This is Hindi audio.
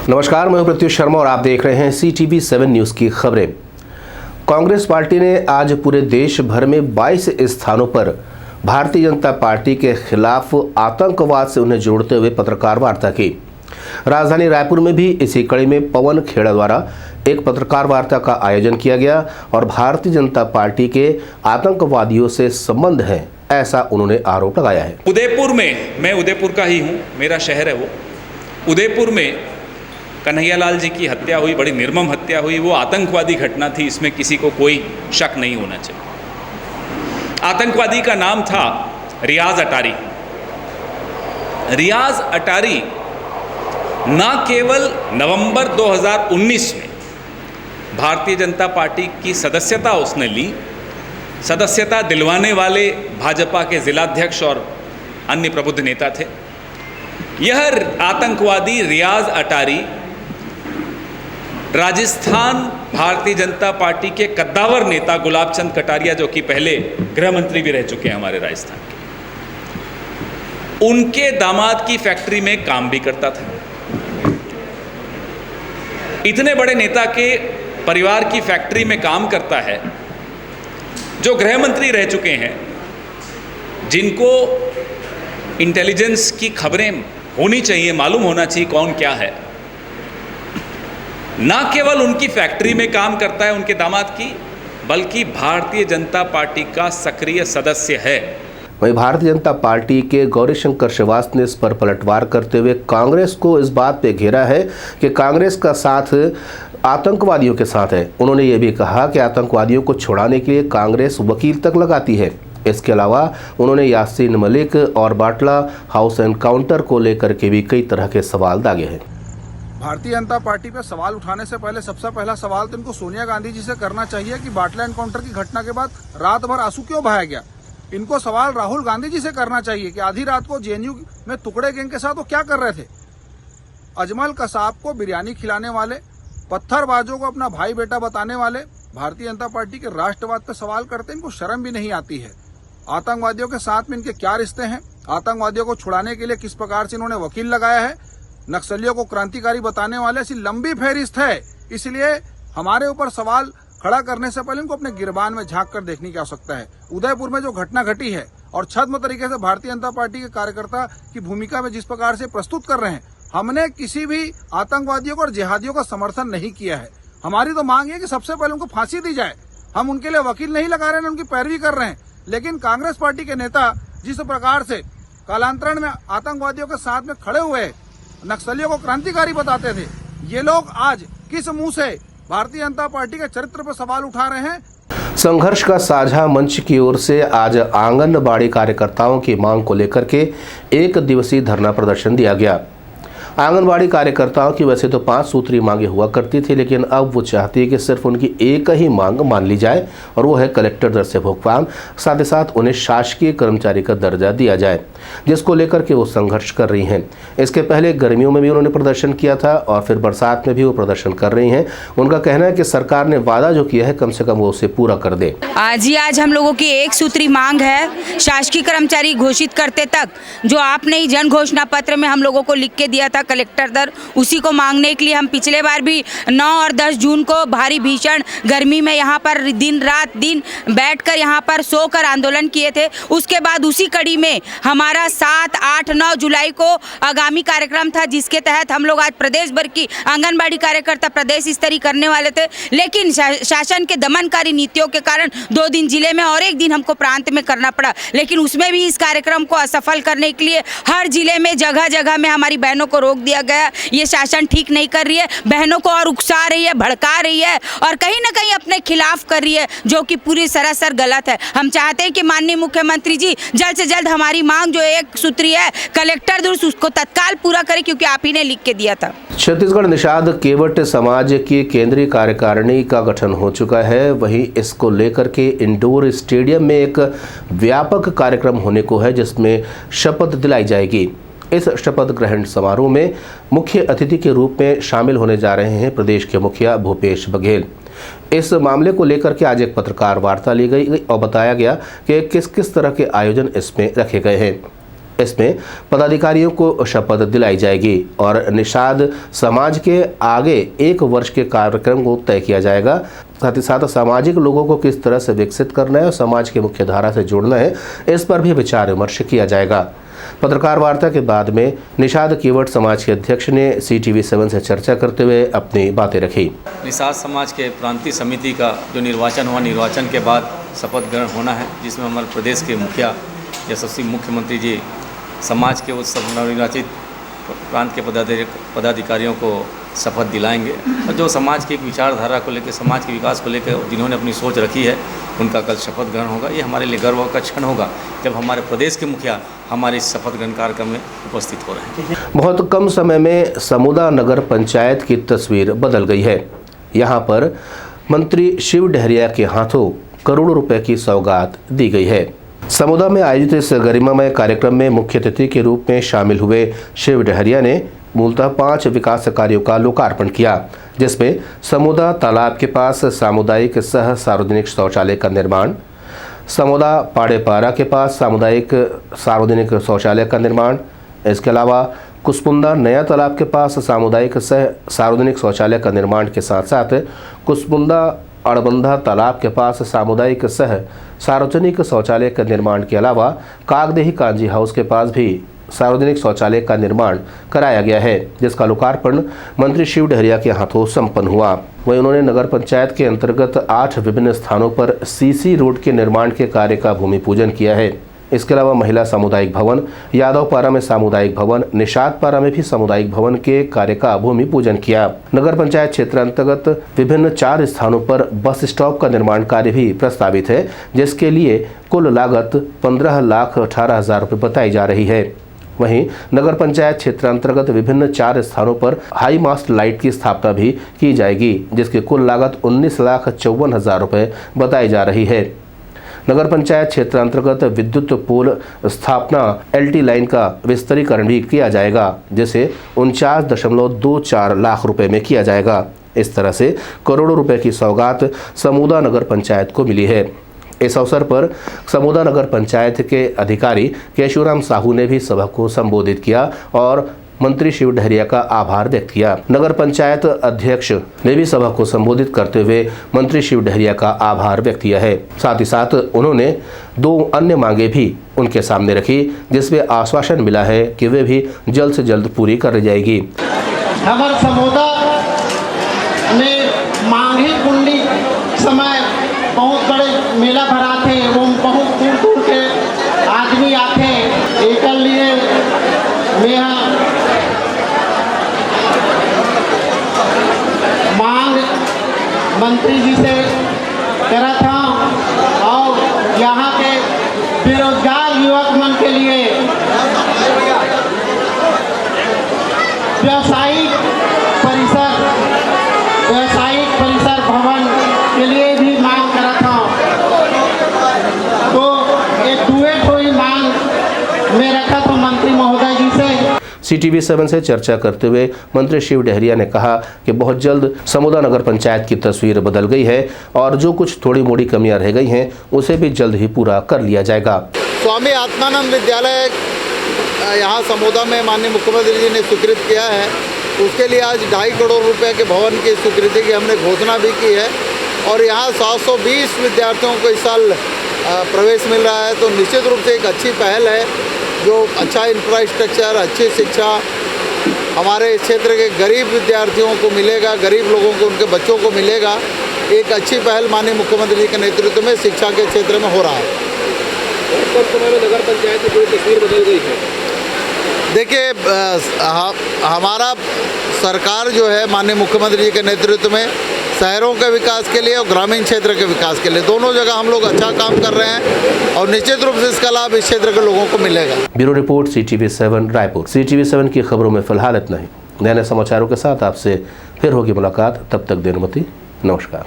नमस्कार, मैं प्रत्युष शर्मा और आप देख रहे हैं CTV7 न्यूज़ की खबरें। कांग्रेस पार्टी ने आज पूरे देश भर में 22 स्थानों पर भारतीय जनता पार्टी के खिलाफ आतंकवाद से उन्हें जोड़ते हुए पत्रकार वार्ता की। राजधानी रायपुर में भी इसी कड़ी में पवन खेड़ा द्वारा एक पत्रकार वार्ता का आयोजन किया गया और भारतीय जनता पार्टी के आतंकवादियों से संबंध है, ऐसा उन्होंने आरोप लगाया है। उदयपुर में, मैं उदयपुर का ही हूँ, मेरा शहर है वो। उदयपुर में कन्हैयालाल जी की हत्या हुई, बड़ी निर्मम हत्या हुई। वो आतंकवादी घटना थी, इसमें किसी को कोई शक नहीं होना चाहिए। आतंकवादी का नाम था रियाज अटारी। रियाज अटारी न केवल नवंबर 2019 में भारतीय जनता पार्टी की सदस्यता उसने ली, सदस्यता दिलवाने वाले भाजपा के जिलाध्यक्ष और अन्य प्रबुद्ध नेता थे। यह आतंकवादी रियाज अटारी राजस्थान भारतीय जनता पार्टी के कद्दावर नेता गुलाब चंद कटारिया, जो कि पहले गृह मंत्री भी रह चुके हैं हमारे राजस्थान के, उनके दामाद की फैक्ट्री में काम भी करता था। इतने बड़े नेता के परिवार की फैक्ट्री में काम करता है, जो गृह मंत्री रह चुके हैं, जिनको इंटेलिजेंस की खबरें होनी चाहिए, मालूम होना चाहिए कौन क्या है। ना केवल उनकी फैक्ट्री में काम करता है उनके दामाद की, बल्कि भारतीय जनता पार्टी का सक्रिय सदस्य है। वहीं भारतीय जनता पार्टी के गौरीशंकर श्रीवास्तव ने इस पर पलटवार करते हुए कांग्रेस को इस बात पे घेरा है कि कांग्रेस का साथ आतंकवादियों के साथ है। उन्होंने ये भी कहा कि आतंकवादियों को छुड़ाने के लिए कांग्रेस वकील तक लगाती है। इसके अलावा उन्होंने यासीन मलिक और बाटला हाउस एनकाउंटर को लेकर के भी कई तरह के सवाल दागे हैं। भारतीय जनता पार्टी पे सवाल उठाने से पहले सबसे पहला सवाल तो इनको सोनिया गांधी जी से करना चाहिए कि बाटला एनकाउंटर की घटना के बाद रात भर आंसू क्यों बहाया गया। इनको सवाल राहुल गांधी जी से करना चाहिए कि आधी रात को जेएनयू में टुकड़े गैंग के साथ वो क्या कर रहे थे। अजमल कसाब को बिरयानी खिलाने वाले, पत्थरबाजों को अपना भाई बेटा बताने वाले भारतीय जनता पार्टी के राष्ट्रवाद पे सवाल करते, इनको शर्म भी नहीं आती है। आतंकवादियों के साथ में इनके क्या रिश्ते हैं, आतंकवादियों को छुड़ाने के लिए किस प्रकार से इन्होंने वकील लगाया है, नक्सलियों को क्रांतिकारी बताने वाले, ऐसी लंबी फहरिस्त है। इसलिए हमारे ऊपर सवाल खड़ा करने से पहले इनको अपने गिरबान में झांक कर देखने की आवश्यकता है। उदयपुर में जो घटना घटी है और छद्म तरीके से भारतीय जनता पार्टी के कार्यकर्ता की भूमिका में जिस प्रकार से प्रस्तुत कर रहे हैं, हमने किसी भी आतंकवादियों को और जिहादियों का समर्थन नहीं किया है। हमारी तो मांग है कि सबसे पहले उनको फांसी दी जाए। हम उनके लिए वकील नहीं लगा रहे हैं, उनकी पैरवी कर रहे हैं। लेकिन कांग्रेस पार्टी के नेता जिस प्रकार से कालांतरण में आतंकवादियों के साथ में खड़े हुए, नक्सलियों को क्रांतिकारी बताते थे, ये लोग आज किस मुंह से भारतीय जनता पार्टी के चरित्र पर सवाल उठा रहे हैं। संघर्ष का साझा मंच की ओर से आज आंगनबाड़ी कार्यकर्ताओं की मांग को लेकर के 1 दिवसीय धरना प्रदर्शन दिया गया। आंगनबाड़ी कार्यकर्ताओं की वैसे तो 5 सूत्री मांगे हुआ करती थी, लेकिन अब वो चाहती है कि सिर्फ उनकी एक ही मांग मान ली जाए और वो है कलेक्टर दर से भुगतान, साथ ही साथ उन्हें शासकीय कर्मचारी का दर्जा दिया जाए, जिसको लेकर के वो संघर्ष कर रही हैं। इसके पहले गर्मियों में भी उन्होंने प्रदर्शन किया था और फिर बरसात में भी वो प्रदर्शन कर रही हैं। उनका कहना है कि सरकार ने वादा जो किया है कम से कम वो उसे पूरा कर दे। आज हम लोगों की 1 सूत्री मांग है, शासकीय कर्मचारी घोषित करते तक जो आपने ही जन घोषणा पत्र में हम लोगों को लिख के दिया था कलेक्टर दर, उसी को मांगने के लिए हम पिछले बार भी 9 और 10 जून को भारी भीषण गर्मी में यहाँ पर दिन रात दिन बैठकर यहाँ पर सोकर आंदोलन किए थे। उसके बाद उसी कड़ी में हमारा 7, 8, 9 जुलाई को आगामी कार्यक्रम था, जिसके तहत हम लोग आज प्रदेश भर की आंगनबाड़ी कार्यकर्ता प्रदेश स्तरीय करने वाले थे। लेकिन शासन के दमनकारी नीतियों के कारण 2 दिन जिले में और 1 दिन हमको प्रांत में करना पड़ा। लेकिन उसमें भी इस कार्यक्रम को असफल करने के लिए हर जिले में जगह जगह में हमारी बहनों को रोक दिया गया। ये शासन ठीक नहीं कर रही है, बहनों को और उकसा रही है, भड़का रही है और कहीं ना कहीं अपने खिलाफ कर रही है, जो कि पूरी सरासर गलत है। हम चाहते हैं कि माननीय मुख्यमंत्री जी जल्द से जल्द हमारी मांग जो 1 सूत्री है कलेक्टर दूर उसको तत्काल पूरा करें, क्योंकि आप ही ने लिख के दिया था। छत्तीसगढ़ निषाद केवट समाज की केंद्रीय कार्यकारिणी का गठन हो चुका है। वहीं इसको लेकर के इंडोर स्टेडियम में एक व्यापक कार्यक्रम होने को है, जिसमें शपथ दिलाई जाएगी। इस शपथ ग्रहण समारोह में मुख्य अतिथि के रूप में शामिल होने जा रहे हैं प्रदेश के मुखिया भूपेश बघेल। इस मामले को लेकर के आज एक पत्रकार वार्ता ली गई और बताया गया कि किस किस तरह के आयोजन इसमें रखे गए हैं। इसमें पदाधिकारियों को शपथ दिलाई जाएगी और निषाद समाज के आगे 1 वर्ष के कार्यक्रम को तय किया जाएगा। साथ ही साथ सामाजिक लोगों को किस तरह से विकसित करना है और समाज की मुख्य धारा से जोड़ना है, इस पर भी विचार विमर्श किया जाएगा। पत्रकार वार्ता के बाद में निषाद केवट समाज के अध्यक्ष ने CTV7 से चर्चा करते हुए अपनी बातें रखी। निषाद समाज के प्रांतीय समिति का जो निर्वाचन हुआ, निर्वाचन के बाद शपथ ग्रहण होना है, जिसमें हमारे प्रदेश के मुखिया यशस्वी मुख्यमंत्री जी समाज के उस नवनिर्वाचित प्रांत के पदाधिकारियों को शपथ दिलाएंगे और जो समाज की विचारधारा को लेकर, समाज के विकास को लेकर जिन्होंने अपनी सोच रखी है, उनका कल शपथ ग्रहण होगा। ये हमारे लिए गर्व का क्षण होगा जब हमारे प्रदेश के मुखिया हमारे इस शपथ ग्रहण कार्यक्रम में उपस्थित हो रहे हैं। बहुत कम समय में समूदा नगर पंचायत की तस्वीर बदल गई है। यहाँ पर मंत्री शिव डहरिया के हाथों करोड़ों रुपए की सौगात दी गई है। समूदा में आयोजित इस गरिमामय कार्यक्रम में मुख्य अतिथि के रूप में शामिल हुए शिव डहरिया ने मूलतः 5 विकास कार्यों का लोकार्पण किया, जिसमें समूदा तालाब के पास सामुदायिक सह सार्वजनिक शौचालय का निर्माण, समूदा पाड़ेपारा के पास सामुदायिक सार्वजनिक शौचालय का निर्माण, इसके अलावा कुसमुंदा नया तालाब के पास सामुदायिक सह सार्वजनिक शौचालय का निर्माण के साथ साथ कुसमुंदा अड़बंधा तालाब के पास सामुदायिक सह सार्वजनिक शौचालय के निर्माण के अलावा कागदेही कांजी हाउस के पास भी सार्वजनिक शौचालय का निर्माण कराया गया है, जिसका लोकार्पण मंत्री शिव डहरिया के हाथों संपन्न हुआ। वहीं उन्होंने नगर पंचायत के अंतर्गत 8 विभिन्न स्थानों पर CC रोड के निर्माण के कार्य का भूमि पूजन किया है। इसके अलावा महिला सामुदायिक भवन, यादवपारा में सामुदायिक भवन, निषादपारा में भी सामुदायिक भवन के कार्य का भूमि पूजन किया। नगर पंचायत क्षेत्र अंतर्गत विभिन्न 4 स्थानों पर बस स्टॉप का निर्माण कार्य भी प्रस्तावित है, जिसके लिए कुल लागत 15,18,000 रुपये बताई जा रही है। वहीं नगर पंचायत क्षेत्र अंतर्गत विभिन्न 4 स्थानों पर हाई मास्ट लाइट की स्थापना भी की जाएगी, जिसकी कुल लागत 19,54,000 रुपये बताई जा रही है। नगर पंचायत क्षेत्र अंतर्गत विद्युत पोल स्थापना LT लाइन का विस्तारीकरण भी किया जाएगा, जिसे 49.24 लाख रुपए में किया जाएगा। इस तरह से करोड़ों रुपए की सौगात समूदा नगर पंचायत को मिली है। इस अवसर पर समूदा नगर पंचायत के अधिकारी केशुराम साहू ने भी सभा को संबोधित किया और मंत्री शिव डहरिया का आभार व्यक्त किया। नगर पंचायत अध्यक्ष ने भी सभा को संबोधित करते हुए मंत्री शिव डहरिया का आभार व्यक्त किया है। साथ ही साथ उन्होंने 2 अन्य मांगे भी उनके सामने रखी, जिसमें आश्वासन मिला है कि वे भी जल्द से जल्द पूरी कर ली जाएगी। हमारे समूदा में मांगी कुंडी समय बहुत बड़े मेला भरा थे, वो बहुत दूर दूर के आदमी आते एक लिए मैं मांग मंत्री जी से करा था और यहाँ के बेरोजगार युवक मन के लिए व्यावसायिक परिसर भवन के लिए भी मांग करा था। तो एक कोई मांग में रखा तो मंत्री महोदय जी से CTV7 से चर्चा करते हुए मंत्री शिव डहरिया ने कहा कि बहुत जल्द समूदा नगर पंचायत की तस्वीर बदल गई है और जो कुछ थोड़ी मोड़ी कमियां रह गई हैं उसे भी जल्द ही पूरा कर लिया जाएगा। स्वामी आत्मानंद विद्यालय यहाँ समूदा में माननीय मुख्यमंत्री जी ने स्वीकृत किया है, उसके लिए आज 2.5 करोड़ रुपए के भवन की स्वीकृति की हमने घोषणा भी की है और यहाँ 720 विद्यार्थियों को इस साल प्रवेश मिल रहा है। तो निश्चित रूप से एक अच्छी पहल है, जो अच्छा इंफ्रास्ट्रक्चर, अच्छी शिक्षा हमारे क्षेत्र के गरीब विद्यार्थियों को मिलेगा, गरीब लोगों को, उनके बच्चों को मिलेगा। एक अच्छी पहल माननीय मुख्यमंत्री जी के नेतृत्व में शिक्षा के क्षेत्र में हो रहा है। कम समय में नगर पंचायत की पूरी तस्वीर बदल गई है। देखिए, हमारा सरकार जो है माननीय मुख्यमंत्री जी के नेतृत्व में शहरों के विकास के लिए और ग्रामीण क्षेत्र के विकास के लिए दोनों जगह हम लोग अच्छा काम कर रहे हैं और निश्चित रूप से इसका लाभ इस क्षेत्र के लोगों को मिलेगा। Bureau report CTV7 Raipur. CTV7 की खबरों में फिलहाल इतना ही। नए समाचारों के साथ आपसे फिर होगी मुलाकात। तब तक देर मती। नमस्कार।